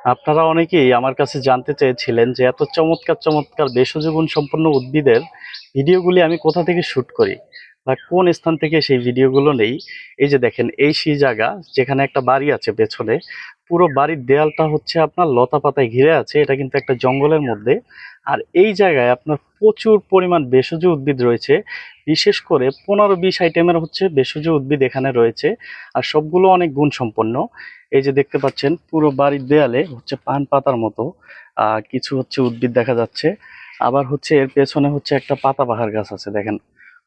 আপনারা অনেকেই আমার কাছে জানতে চেয়েছিলেন যে এত চমৎকার চমৎকার ভেষজ গুণ সম্পন্ন উদ্ভিদের ভিডিওগুলি আমি কোথা থেকে শুট করি বা কোন স্থান থেকে সেই ভিডিওগুলো নেই। এই যে দেখেন, এই সেই জায়গা যেখানে একটা বাড়ি আছে পেছনে। পুরো বাড়ির দেয়ালটা হচ্ছে আপনার লতা পাতায় ঘিরে আছে, এটা কিন্তু একটা জঙ্গলের মধ্যে। আর এই জায়গায় আপনার প্রচুর পরিমাণ ভেষজ উদ্ভিদ রয়েছে। বিশেষ করে 15-20 আইটেমের হচ্ছে ভেষজ উদ্ভিদ এখানে রয়েছে। আর সবগুলো অনেক গুণ সম্পন্ন। এই যে দেখতে পাচ্ছেন, পুরো বাড়ির দেয়ালে হচ্ছে পান পাতার মতো কিছু হচ্ছে উদ্ভিদ দেখা যাচ্ছে। আবার হচ্ছে এর পেছনে হচ্ছে একটা পাতাবাহার গাছ আছে, দেখেন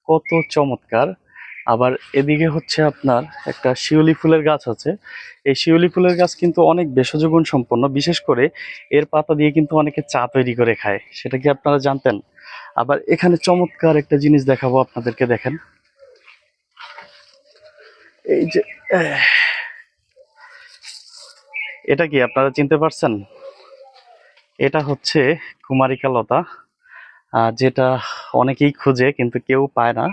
কত চমৎকার। আবার এদিকে হচ্ছে আপনার একটা শিউলি ফুলের গাছ আছে। এই শিউলি ফুলের গাছ কিন্তু অনেক ভেষজ গুণ সম্পন্ন। বিশেষ করে এর পাতা দিয়ে কিন্তু অনেকে চা তৈরি করে খায়, সেটা কি আপনারা জানতেন? আবার এখানে চমৎকার একটা জিনিস দেখাবো আপনাদেরকে, দেখেন এই যে এটা কি আপনারা চিনতে পারছেন? এটা হচ্ছে কুমারিকা লতা, যেটা অনেকেই খুঁজে কিন্তু কেউ পায় না।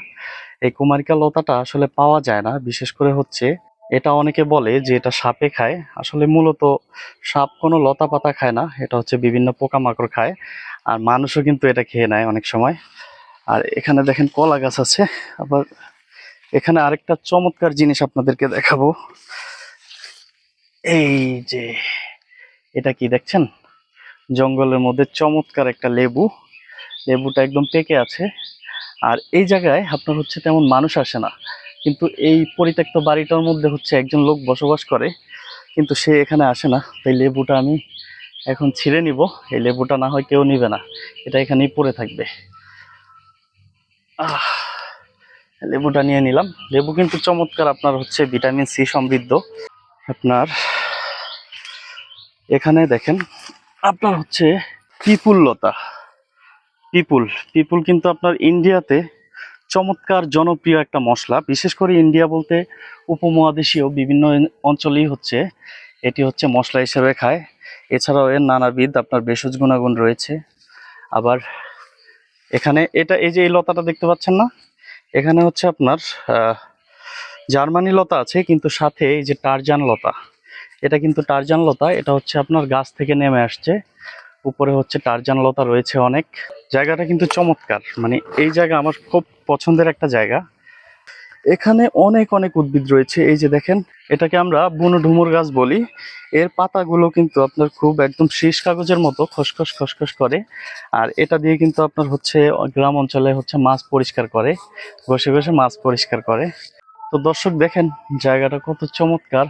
এই কুমারিকা লতাটা আসলে পাওয়া যায় না। বিশেষ করে হচ্ছে এটা অনেকে বলে যে এটা সাপে খায়, আসলে মূলত সাপ কোনো লতা পাতা খায় না, এটা হচ্ছে বিভিন্ন পোকামাকড় খায়। আর মানুষও কিন্তু এটা খেয়ে নেয় অনেক সময়। আর এখানে দেখেন কলা গাছ আছে। আবার এখানে আরেকটা চমৎকার জিনিস আপনাদেরকে দেখাবো। এই যে এটা কি দেখছেন? জঙ্গলের মধ্যে চমৎকার একটা লেবু। লেবুটা একদম পেকে আছে। আর এই জায়গায় আপনার হচ্ছে তেমন মানুষ আসে না, কিন্তু এই পরিত্যক্ত বাড়িটার মধ্যে হচ্ছে একজন লোক বসবাস করে, কিন্তু সে এখানে আসে না। তাই লেবুটা আমি এখন ছিঁড়ে নিব। এই লেবুটা না হয় কেউ নিবে না, এটা এখানেই পড়ে থাকবে। আহ লেবুটা নিয়ে নিলাম। লেবু কিন্তু চমৎকার, আপনার হচ্ছে ভিটামিন সি সমৃদ্ধ। আপনার এখানে দেখেন, আপনার হচ্ছে পিপুল লতা। পিপুল পিপুল কিন্তু আপনার ইন্ডিয়াতে চমৎকার জনপ্রিয় একটা মশলা। বিশেষ করে ইন্ডিয়া বলতে উপমহাদেশীয় বিভিন্ন অঞ্চলেই হচ্ছে এটি হচ্ছে মশলা হিসেবে খায়। এছাড়াও এর নানাবিধ আপনার ভেষজ গুণাগুণ রয়েছে। আবার এখানে এটা, এই যে এই লতাটা দেখতে পাচ্ছেন না, এখানে হচ্ছে আপনার জার্মানি লতা আছে, কিন্তু সাথে এই যে টারজান লতা, এটা কিন্তু টারজান লতা, এটা হচ্ছে আপনার গাছ থেকে নেমে আসছে। উপরে হচ্ছে টারজান লতা রয়েছে অনেক। জায়গাটা কিন্তু চমৎকার, মানে এই জায়গা আমার খুব পছন্দের একটা জায়গা। এখানে অনেক অনেক উদ্ভিদ রয়েছে। এই যে দেখেন, এটাকে আমরা বুনো ডুমুর গাছ বলি। এর পাতাগুলো কিন্তু আপনার খুব একদম শীষ কাগজের মতো খসখস খসখস করে। আর এটা দিয়ে কিন্তু আপনার হচ্ছে গ্রাম অঞ্চলে হচ্ছে মাছ পরিষ্কার করে, ঘষে ঘষে মাছ পরিষ্কার করে। তো দর্শক দেখেন জায়গাটা কত চমৎকার।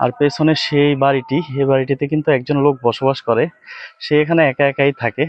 আর পেছনে সেই বাড়িটি, এই বাড়িটিতে কিন্তু একজন লোক বসবাস করে, সে এখানে একা একাই থাকে।